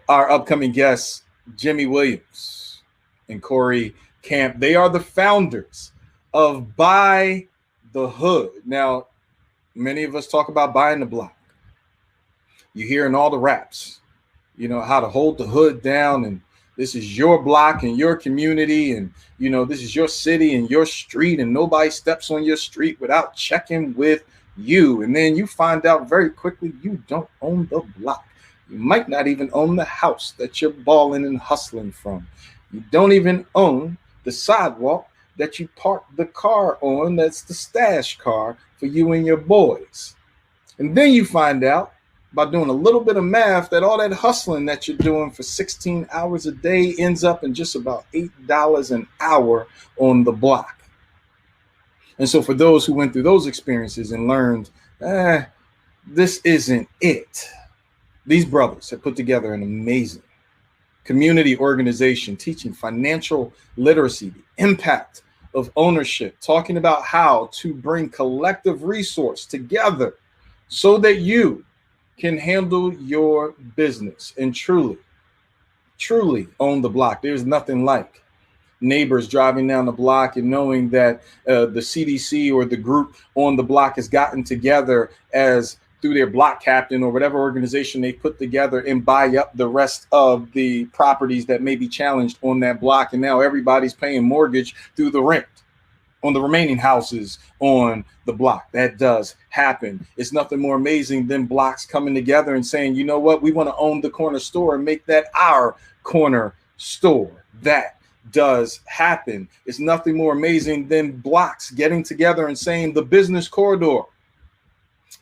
our upcoming guests, Jimmy Williams and Corey Camp. They are the founders of Buy the Hood. Now, many of us talk about buying the block. You hear in all the raps, you know, how to hold the hood down, and this is your block and your community, and you know, this is your city and your street, and nobody steps on your street without checking with you. And then you find out very quickly you don't own the block. You might not even own the house that you're balling and hustling from. You don't even own the sidewalk that you parked the car on. That's the stash car for you and your boys. And then you find out by doing a little bit of math that all that hustling that you're doing for 16 hours a day ends up in just about $8 an hour on the block. And so for those who went through those experiences and learned, this isn't it, these brothers have put together an amazing community organization teaching financial literacy, the impact of ownership, talking about how to bring collective resource together so that you can handle your business and truly own the block. There's nothing like neighbors driving down the block and knowing that the CDC or the group on the block has gotten together as through their block captain or whatever organization they put together and buy up the rest of the properties that may be challenged on that block. And now everybody's paying mortgage through the rent on the remaining houses on the block. That does happen. It's nothing more amazing than blocks coming together and saying, you know what, we want to own the corner store and make that our corner store. That does happen. It's nothing more amazing than blocks getting together and saying the business corridor,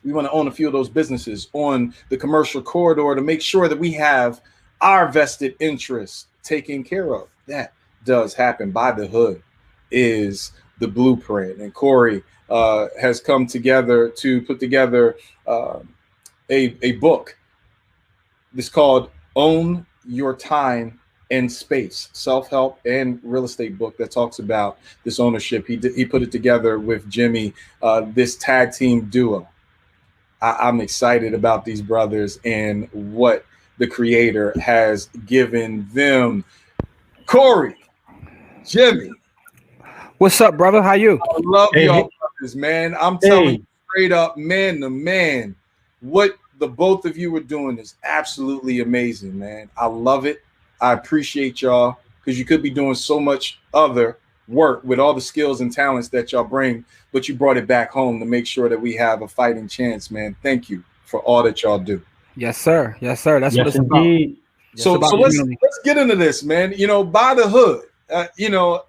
we want to own a few of those businesses on the commercial corridor to make sure that we have our vested interests taken care of. That does happen. Buy the Hood is the blueprint. And Corey has come together to put together a book. It's called Own Your Time and Space, self-help and real estate book that talks about this ownership. He put it together with Jimmy, this tag team duo. I'm excited about these brothers and what the creator has given them. Corey, Jimmy. What's up, brother? How you? I love y'all brothers, man. I'm telling you straight up, man to man, what the both of you are doing is absolutely amazing, man. I love it. I appreciate y'all because you could be doing so much other work with all the skills and talents that y'all bring, but you brought it back home to make sure that we have a fighting chance, man. Thank you for all that y'all do. Yes, sir. Yes, sir. That's yes, what it's indeed. about. So let's get into this, man. You know, Buy the Hood. You know,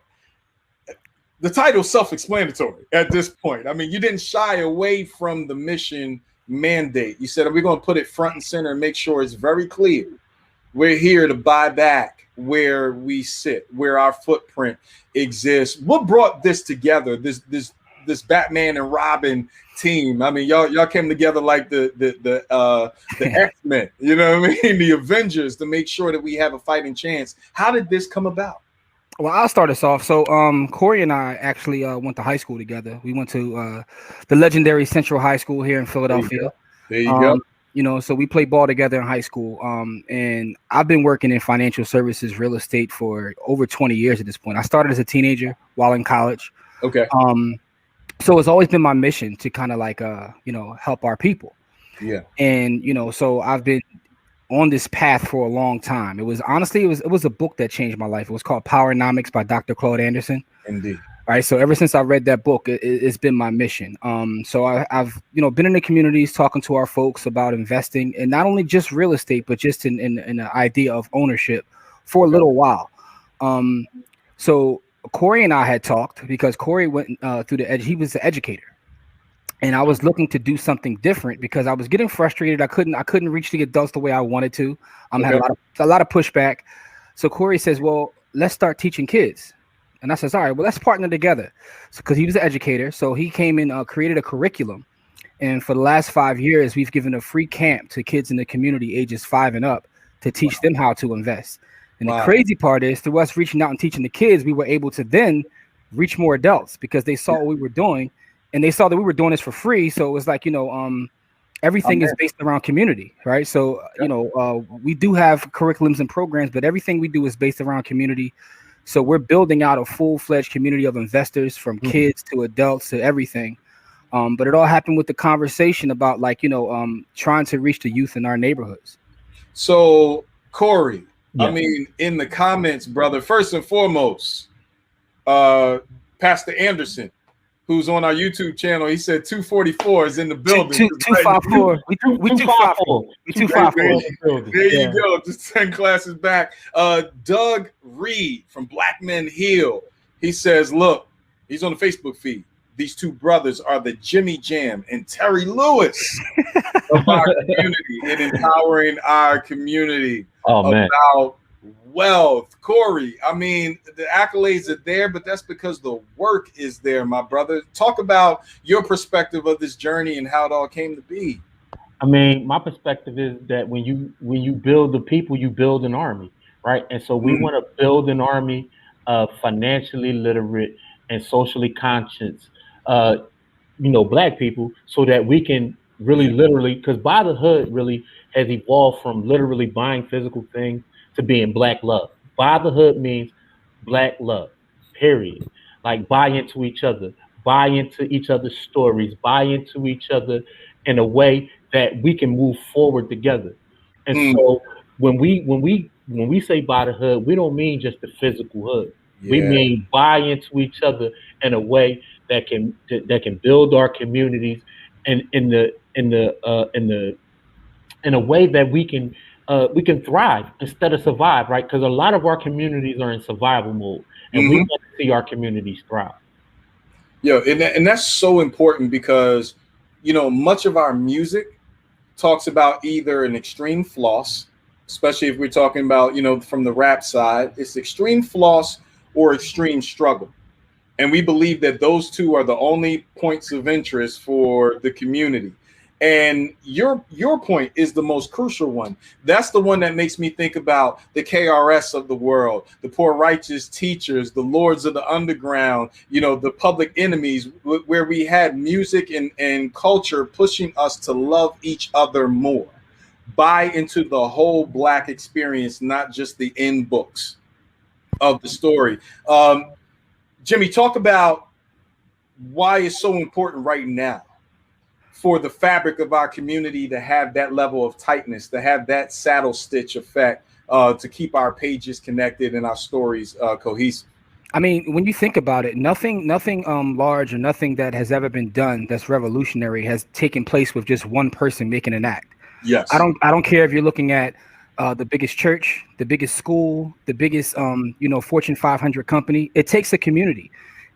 the title's self-explanatory at this point. I mean, you didn't shy away from the mission mandate. You said, we're going to put it front and center and make sure it's very clear. We're here to buy back where we sit, where our footprint exists. What brought this together? This Batman and Robin team. I mean, y'all came together like the X-Men, you know what I mean? The Avengers, to make sure that we have a fighting chance. How did this come about? Well, I'll start us off. So Corey and I actually went to high school together. We went to the legendary Central High School here in Philadelphia. There you go. You know, so we played ball together in high school. And I've been working in financial services, real estate for over 20 years at this point. I started as a teenager while in college. Okay. So it's always been my mission to kind of like, you know, help our people. Yeah. And, you know, so I've been on this path for a long time. It was honestly, it was a book that changed my life. It was called Powernomics by Dr. Claude Anderson. Indeed. All right. So ever since I read that book, it's been my mission. So I've, you know, been in the communities talking to our folks about investing, and not only just real estate, but just in the idea of ownership for a little while. So Corey and I had talked because Corey went through he was the educator, and I was looking to do something different because I was getting frustrated. I couldn't reach the adults the way I wanted to. Had a lot of pushback. So Corey says, well, let's start teaching kids. And I says, all right, well, let's partner together. So, because he was an educator. So he came in, created a curriculum. And for the last 5 years, we've given a free camp to kids in the community ages 5 and up to teach them how to invest. And the crazy part is, through us reaching out and teaching the kids, we were able to then reach more adults because they saw what we were doing, and they saw that we were doing this for free. So it was like, you know, everything is based around community, right? So, we do have curriculums and programs, but everything we do is based around community. So we're building out a full-fledged community of investors, from kids to adults to everything. But it all happened with the conversation about trying to reach the youth in our neighborhoods. So, Corey, I mean, in the comments, brother, first and foremost, Pastor Anderson, who's on our YouTube channel, he said 244 is in the building. 254. We 254. We 254. There you go. Just 10 classes back. Doug Reed from Black Men Heal. He says, look, he's on the Facebook feed. These two brothers are the Jimmy Jam and Terry Lewis of our community and empowering our community about wealth. Corey, I mean, the accolades are there, but that's because the work is there, my brother. Talk about your perspective of this journey and how it all came to be. I mean, my perspective is that when you build the people, you build an army, right? And so we want to build an army of financially literate and socially conscious, Black people, so that we can really literally, because Buy the Hood really has evolved from literally buying physical things to being Black love. Buy the Hood means Black love, period. Like, buy into each other, buy into each other's stories, buy into each other in a way that we can move forward together. And so when we say Buy the Hood, we don't mean just the physical hood. We mean buy into each other in a way that can build our communities, and in a way that we can thrive instead of survive, right? Because a lot of our communities are in survival mode, and we want to see our communities thrive. And that's so important because, much of our music talks about either an extreme floss, especially if we're talking about, from the rap side, it's extreme floss or extreme struggle. And we believe that those two are the only points of interest for the community. And your point is the most crucial one. That's the one that makes me think about the KRS of the world, the Poor Righteous Teachers, the Lords of the Underground, the Public Enemies, where we had music and culture pushing us to love each other more, buy into the whole Black experience, not just the end books of the story. Jimmy, talk about why it's so important right now for the fabric of our community to have that level of tightness, to have that saddle stitch effect, to keep our pages connected and our stories cohesive. I mean, when you think about it, nothing large or nothing that has ever been done that's revolutionary has taken place with just one person making an act. Yes. I don't care if you're looking at the biggest church, the biggest school, the biggest Fortune 500 company. It takes a community,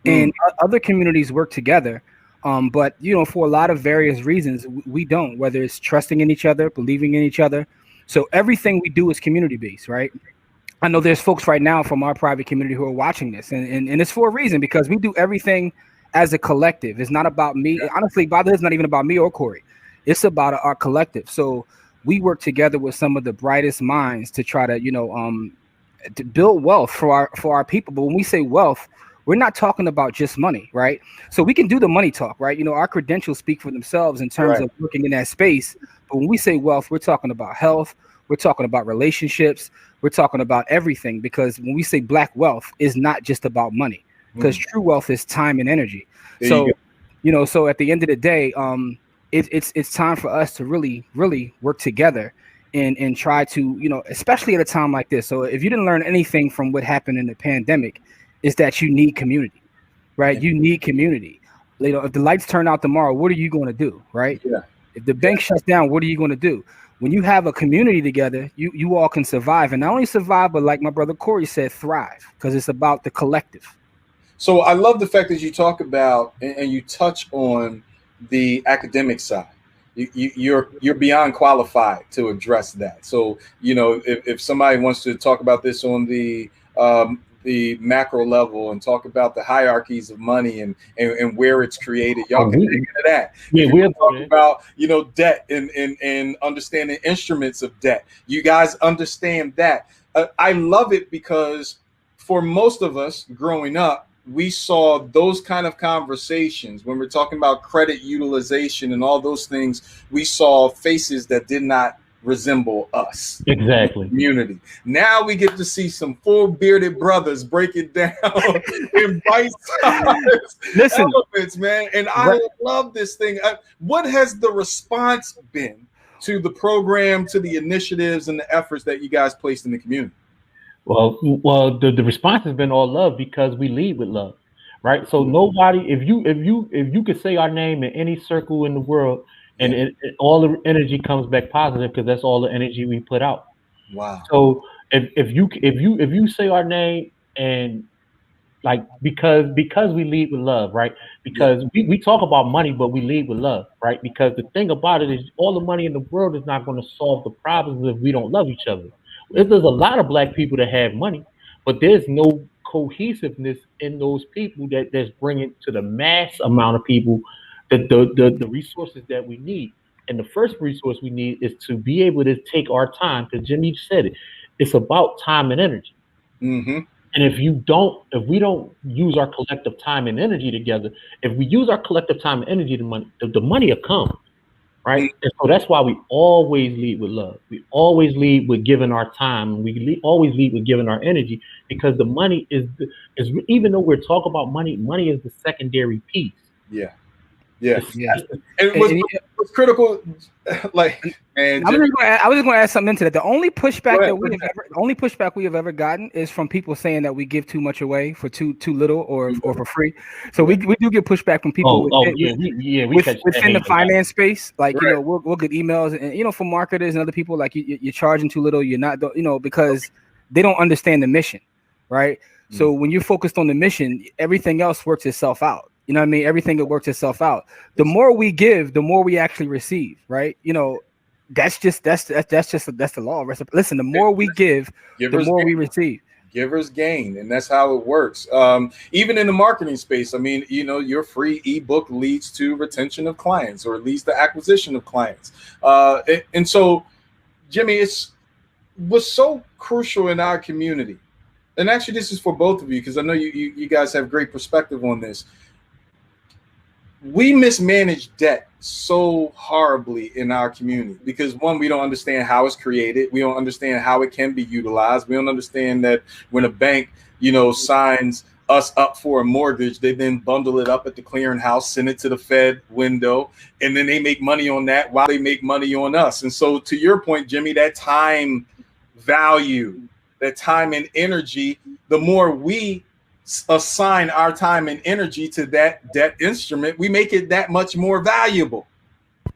and other communities work together. But for a lot of various reasons, we don't. Whether it's trusting in each other, believing in each other. So everything we do is community based, right? I know there's folks right now from our private community who are watching this, and it's for a reason, because we do everything as a collective. It's not about me. Honestly, by the way, it's not even about me or Corey. It's about our collective. So we work together with some of the brightest minds to try to, to build wealth for our people. But when we say wealth, we're not talking about just money, right? So we can do the money talk, right? Our credentials speak for themselves in terms of working in that space. But when we say wealth, we're talking about health. We're talking about relationships. We're talking about everything, because when we say Black wealth, is not just about money, because true wealth is time and energy. So at the end of the day, it's time for us to really, really work together and try to, especially at a time like this. So if you didn't learn anything from what happened in the pandemic, is that you need community, right? You need community. If the lights turn out tomorrow, what are you going to do, right? If the bank shuts down, what are you going to do? When you have a community together, you all can survive, and not only survive, but like my brother Corey said, thrive, because it's about the collective. So I love the fact that you talk about and you touch on the academic side. You're beyond qualified to address that. So if somebody wants to talk about this on the macro level and talk about the hierarchies of money and where it's created, y'all can dig into that. We're talking about debt and understanding instruments of debt. You guys understand that. I love it because for most of us growing up, we saw those kind of conversations when we're talking about credit utilization and all those things. We saw faces that did not resemble us. Exactly. Community. Now we get to see some full bearded brothers break it down in bite-sized elements, man. And I love this thing. What has the response been to the program, to the initiatives and the efforts that you guys placed in the community? Well, the response has been all love because we lead with love, right? So nobody, if you could say our name in any circle in the world, and all the energy comes back positive because that's all the energy we put out. Wow. So if you say our name and like because we lead with love, right? Because we talk about money, but we lead with love, right? Because the thing about it is all the money in the world is not going to solve the problems if we don't love each other. There's a lot of black people that have money, but there's no cohesiveness in those people that's bringing to the mass amount of people the resources that we need. And the first resource we need is to be able to take our time, because Jimmy said it. It's about time and energy. Mm-hmm. And if we don't use our collective time and energy together, if we use our collective time and energy, the money will come, right? Mm-hmm. And so that's why we always lead with love. We always lead with giving our time. Always lead with giving our energy, because the money is even though we're talking about money, money is the secondary piece. Yeah. Yeah. And what's critical, like, man, I was just going to add something into that. The only pushback we have ever gotten is from people saying that we give too much away for too little or for free. So we do get pushback from people within the finance space. Like, you know, we'll get emails and, you know, from marketers and other people, like you're charging too little. You're not, you know, because they don't understand the mission, right? Mm-hmm. So when you're focused on the mission, everything else works itself out. You know what I mean? Everything that works itself out. The more we give, the more we actually receive, right? You know, that's the law. Listen, the more we give, the more we receive. Givers gain, and that's how it works. Even in the marketing space, I mean, you know, your free ebook leads to retention of clients, or it leads to acquisition of clients. And so, Jimmy, what's so crucial in our community, and actually this is for both of you, because I know you guys have great perspective on this. We mismanage debt so horribly in our community because, one, we don't understand how it's created. We don't understand how it can be utilized. We don't understand that when a bank, you know, signs us up for a mortgage, they then bundle it up at the clearinghouse, send it to the Fed window, and then they make money on that while they make money on us. And so, to your point, Jimmy, that time value, that time and energy, the more we assign our time and energy to that debt instrument, we make it that much more valuable.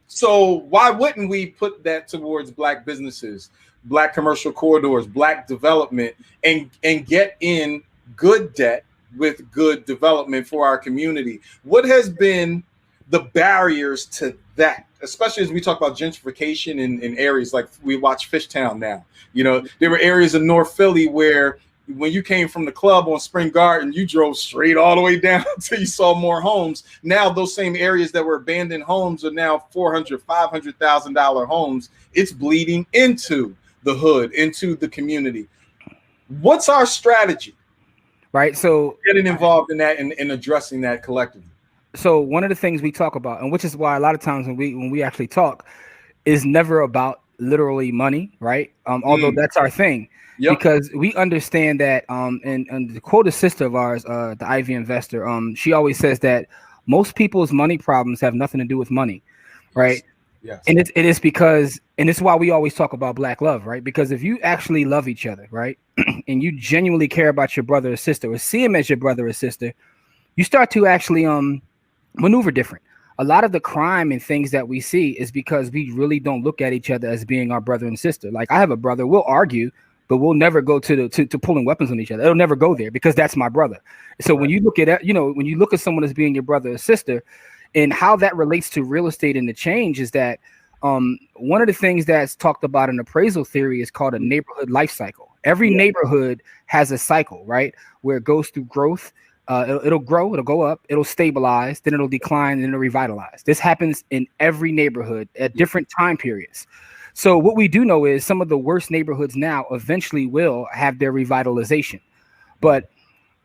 So why wouldn't we put that towards Black businesses, Black commercial corridors, Black development, and get in good debt with good development for our community? What has been the barriers to that, especially as we talk about gentrification in areas like we watch Fishtown now? You know, there were areas in North Philly where when you came from the club on Spring Garden, you drove straight all the way down until you saw more homes. Now those same areas that were abandoned homes are now $400,000, $500,000 homes. It's bleeding into the hood, into the community. What's our strategy? Right. So getting involved in that and addressing that collectively. So one of the things we talk about, and which is why a lot of times when we actually talk, is never about literally money, right? Although that's our thing. Yep. Because we understand that, and the quote, a sister of ours, the Ivy investor, she always says that most people's money problems have nothing to do with money, right? Yes. And it is because, and it's why we always talk about Black love, right? Because if you actually love each other, right, and you genuinely care about your brother or sister, or see him as your brother or sister, you start to actually maneuver different. A lot of the crime and things that we see is because we really don't look at each other as being our brother and sister. Like, I have a brother, we'll argue, but we'll never go to pulling weapons on each other. It'll never go there because that's my brother. So when you look at, you know, when you look at someone as being your brother or sister, and how that relates to real estate and the change is that one of the things that's talked about in appraisal theory is called a neighborhood life cycle. Every neighborhood has a cycle, right, where it goes through growth. It'll grow, it'll go up, it'll stabilize, then it'll decline, and it'll revitalize. This happens in every neighborhood at different time periods. So what we do know is some of the worst neighborhoods now eventually will have their revitalization. But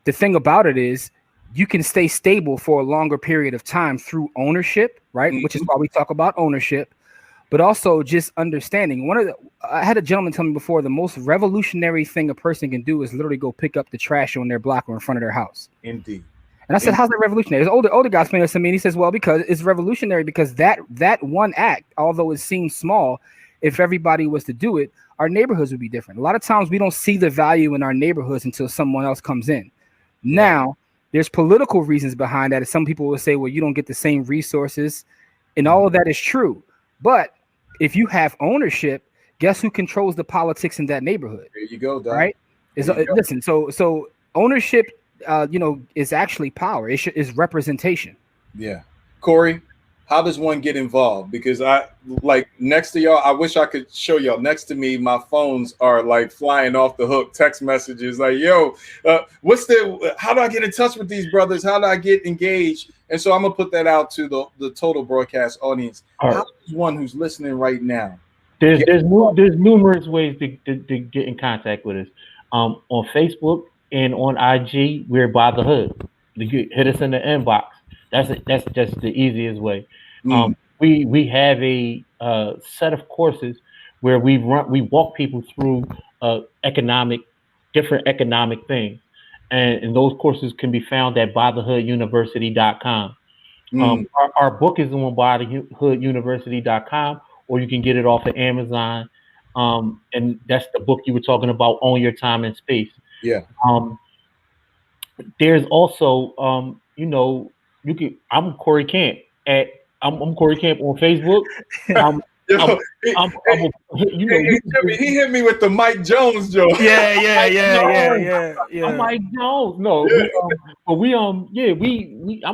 the thing about it is you can stay stable for a longer period of time through ownership, right? Mhm. Which is why we talk about ownership, but also just understanding. I had a gentleman tell me before, the most revolutionary thing a person can do is literally go pick up the trash on their block or in front of their house. Indeed. And I said, how's that revolutionary? This older guy explained this to me, and he says, well, because it's revolutionary because that one act, although it seems small, if everybody was to do it, our neighborhoods would be different. A lot of times we don't see the value in our neighborhoods until someone else comes in. Now, there's political reasons behind that. Some people will say, well, you don't get the same resources, and all of that is true. But if you have ownership, guess who controls the politics in that neighborhood? There you go, Doc. Right? Listen, so ownership, is actually power. Is representation. Yeah. Corey, how does one get involved? Because I like next to y'all, I wish I could show y'all. Next to me, my phones are like flying off the hook. Text messages like, "Yo, how do I get in touch with these brothers? How do I get engaged?" And so I'm gonna put that out to the total broadcast audience. Right. How does one who's listening right now? There's numerous ways to get in contact with us. On Facebook and on IG, we're By the Hood. Hit us in the inbox. That's just the easiest way. We have a set of courses where we walk people through different economic things, and those courses can be found at bythehooduniversity.com. Our book is on bythehooduniversity.com, or you can get it off of Amazon. And that's the book you were talking about, Own Your Time and Space. Yeah. There's also, I'm Corey Camp I'm Corey Camp on Facebook. He hit me with the Mike Jones joke. Yeah. I'm Mike Jones. No, I'm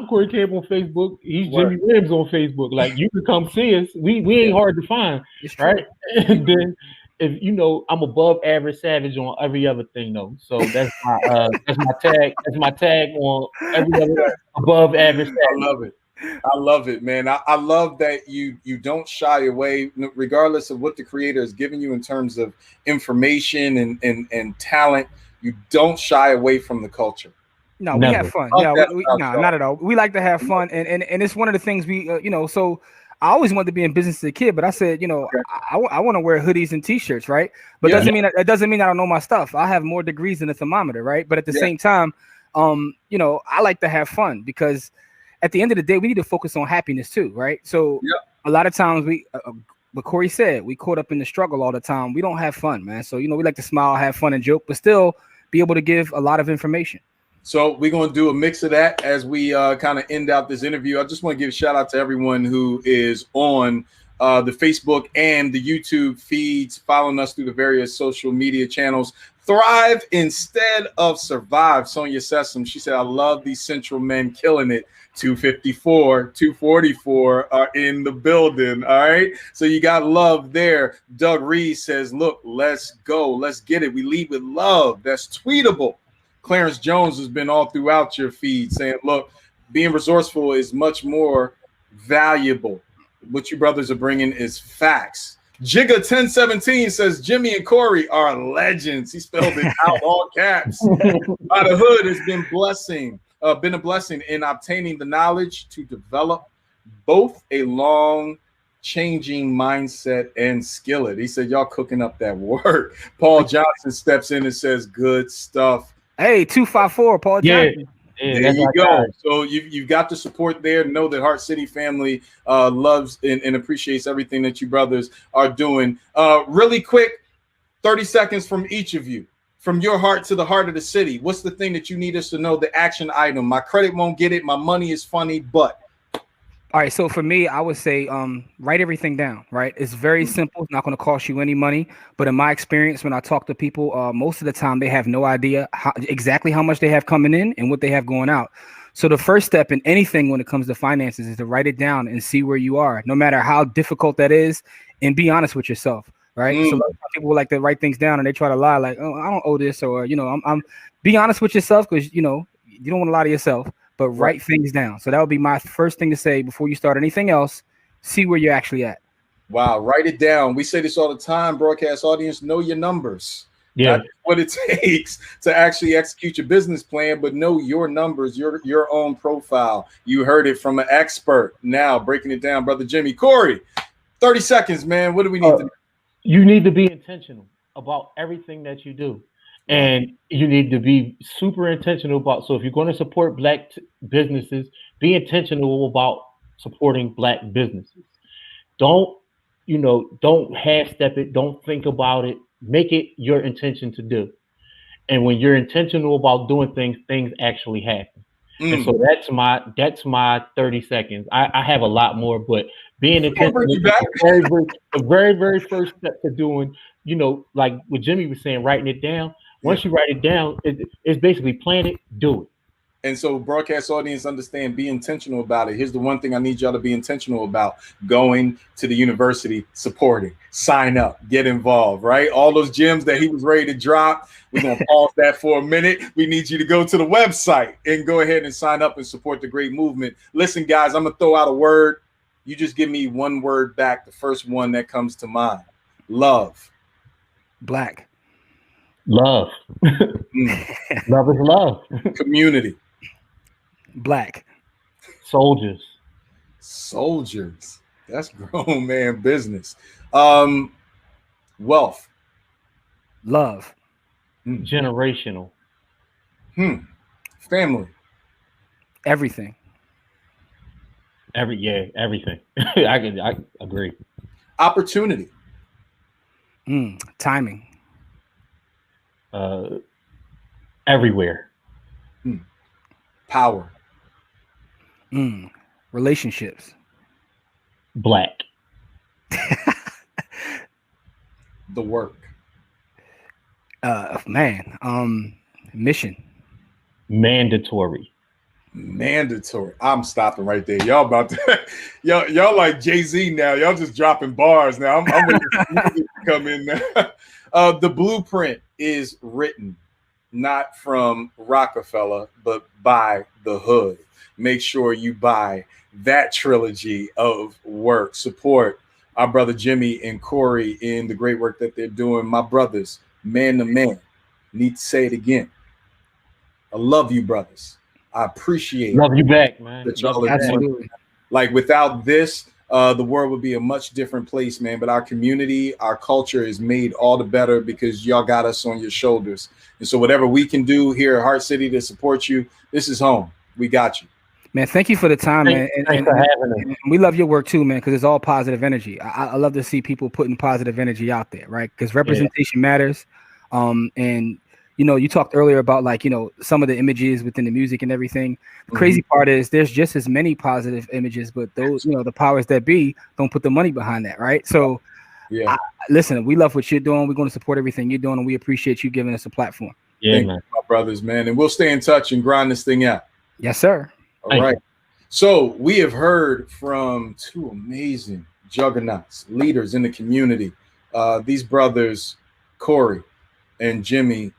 Corey Camp on Facebook. He's Jimmy Williams on Facebook. Like, you can come see us. We ain't hard to find, right? And then, if I'm above average savage on every other thing though. So that's my tag. That's my tag on every other above average savage. I love it, man. I love that you don't shy away, regardless of what the creator is giving you in terms of information and talent. You don't shy away from the culture. No, we have fun. Yeah, not at all. We like to have fun, and it's one of the things we, So I always wanted to be in business as a kid, but I said, I want to wear hoodies and T-shirts, right? But it doesn't mean I don't know my stuff. I have more degrees than a thermometer, right? But at the same time, I like to have fun because at the end of the day, we need to focus on happiness too, right? So a lot of times what Corey said, we caught up in the struggle all the time. We don't have fun, man. So, we like to smile, have fun, and joke, but still be able to give a lot of information. So we're going to do a mix of that as we kind of end out this interview. I just want to give a shout out to everyone who is on the Facebook and the YouTube feeds, following us through the various social media channels. Thrive instead of survive. Sonia Sessom, she said, I love these Central men killing it. 254, 244 are in the building. All right. So you got love there. Doug Reed says, look, let's go. Let's get it. We lead with love. That's tweetable. Clarence Jones has been all throughout your feed saying, look, being resourceful is much more valuable. What you brothers are bringing is facts. Jigga 1017 says Jimmy and Corey are legends. He spelled it out all caps. By the Hood has been a blessing in obtaining the knowledge to develop both a long changing mindset and skillet. He said, y'all cooking up that work. Paul Johnson steps in and says, good stuff. Hey, 254, Paul Johnson. There you go. So you've got the support there. Know that Heart City family loves and appreciates everything that you brothers are doing. Really quick, 30 seconds from each of you. From your heart to the heart of the city. What's the thing that you need us to know? The action item. My credit won't get it. My money is funny, but. All right. So for me, I would say write everything down, right? It's very simple. It's not going to cost you any money. But in my experience, when I talk to people, most of the time they have no idea exactly how much they have coming in and what they have going out. So the first step in anything when it comes to finances is to write it down and see where you are, no matter how difficult that is, and be honest with yourself. Right. So a lot of people like to write things down and they try to lie like, oh, I don't owe this, or, I'm be honest with yourself because, you don't want to lie to yourself, but write things down. So that would be my first thing to say before you start anything else. See where you're actually at. Wow. Write it down. We say this all the time. Broadcast audience, know your numbers. Yeah. not just what it takes to actually execute your business plan, but know your numbers, your own profile. You heard it from an expert. Now breaking it down, brother Jimmy. Corey, 30 seconds, man. What do we need to do? You need to be intentional about everything that you do. Right. And you need to be super intentional about, so if you're going to support black businesses, be intentional about supporting black businesses. Don't, don't half step it, don't think about it, make it your intention to do. And when you're intentional about doing things, things actually happen. And so that's my 30 seconds. I have a lot more, but being I'll bring intentional you is back. the very first step to doing, like what Jimmy was saying, writing it down. Once you write it down, it's basically plan it, do it. And so, broadcast audience, understand, be intentional about it. Here's the one thing I need y'all to be intentional about: going to the university, supporting, sign up, get involved, right? All those gems that he was ready to drop, we're going to pause that for a minute. We need you to go to the website and go ahead and sign up and support the great movement. Listen, guys, I'm going to throw out a word. You just give me one word back, the first one that comes to mind. Love. Black. Love. Love is love. Community. Black. Soldiers. That's grown man business. Wealth. Love. Generational. Family. Everything. Everything. I agree. Opportunity. Timing. Everywhere. Power. Relationships. Black. The work. Mission. Mandatory. I'm stopping right there. Y'all about to y'all like Jay-Z now. Y'all just dropping bars now. I'm waiting for music to come in now. The blueprint is written not from Rockefeller, but by the hood. Make sure you buy that trilogy of work. Support our brother Jimmy and Corey in the great work that they're doing. My brothers, man to man, need to say it again. I love you, brothers. I appreciate Love you back, man. Absolutely. Like without this, the world would be a much different place, man. But our community, our culture is made all the better because y'all got us on your shoulders. And so whatever we can do here at Heart City to support you, this is home. We got you. Man, thank you for the time, man. Thanks for having us. And we love your work too, man, because it's all positive energy. I love to see people putting positive energy out there, right? Because representation matters. And you talked earlier about some of the images within the music and everything. The crazy part is there's just as many positive images, but those, the powers that be don't put the money behind that, right? So listen, we love what you're doing. We're going to support everything you're doing, and we appreciate you giving us a platform. Yeah, Thank man. you, my brothers, man. And we'll stay in touch and grind this thing out. Yes, sir. All right. So we have heard from two amazing juggernauts, leaders in the community. These brothers, Corey and Jimmy,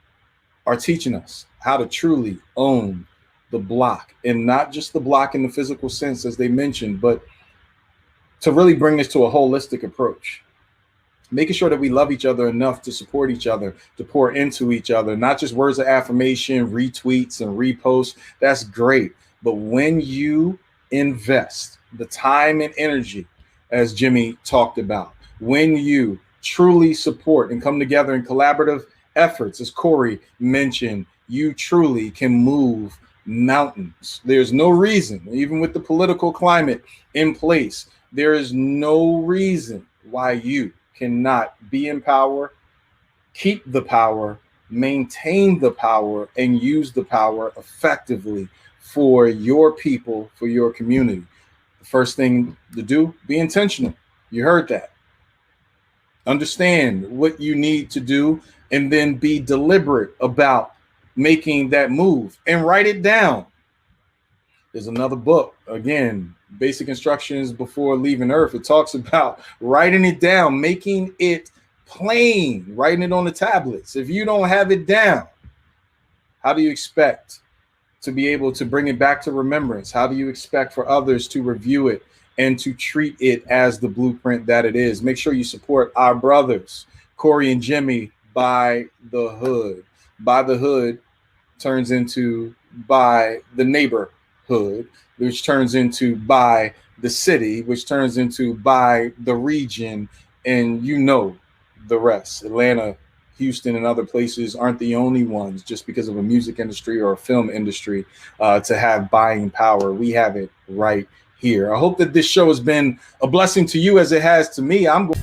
are teaching us how to truly own the block, and not just the block in the physical sense, as they mentioned, but to really bring this to a holistic approach, making sure that we love each other enough to support each other, to pour into each other, not just words of affirmation, retweets and reposts. That's great. But when you invest the time and energy, as Jimmy talked about, when you truly support and come together in collaborative efforts, as Corey mentioned, you truly can move mountains. There's no reason, even with the political climate in place, there is no reason why you cannot be in power, keep the power, maintain the power, and use the power effectively for your people, for your community. The first thing to do, be intentional. You heard that. Understand what you need to do, and then be deliberate about making that move and write it down. There's another book, again, Basic Instructions Before Leaving Earth. It talks about writing it down, making it plain, writing it on the tablets. If you don't have it down, how do you expect to be able to bring it back to remembrance? How do you expect for others to review it and to treat it as the blueprint that it is? Make sure you support our brothers, Corey and Jimmy. by the hood. By the hood turns into by the neighborhood, which turns into by the city, which turns into by the region, and you know the rest. Atlanta, Houston, and other places aren't the only ones just because of a music industry or a film industry to have buying power. We have it right here. I hope that this show has been a blessing to you as it has to me. I'm going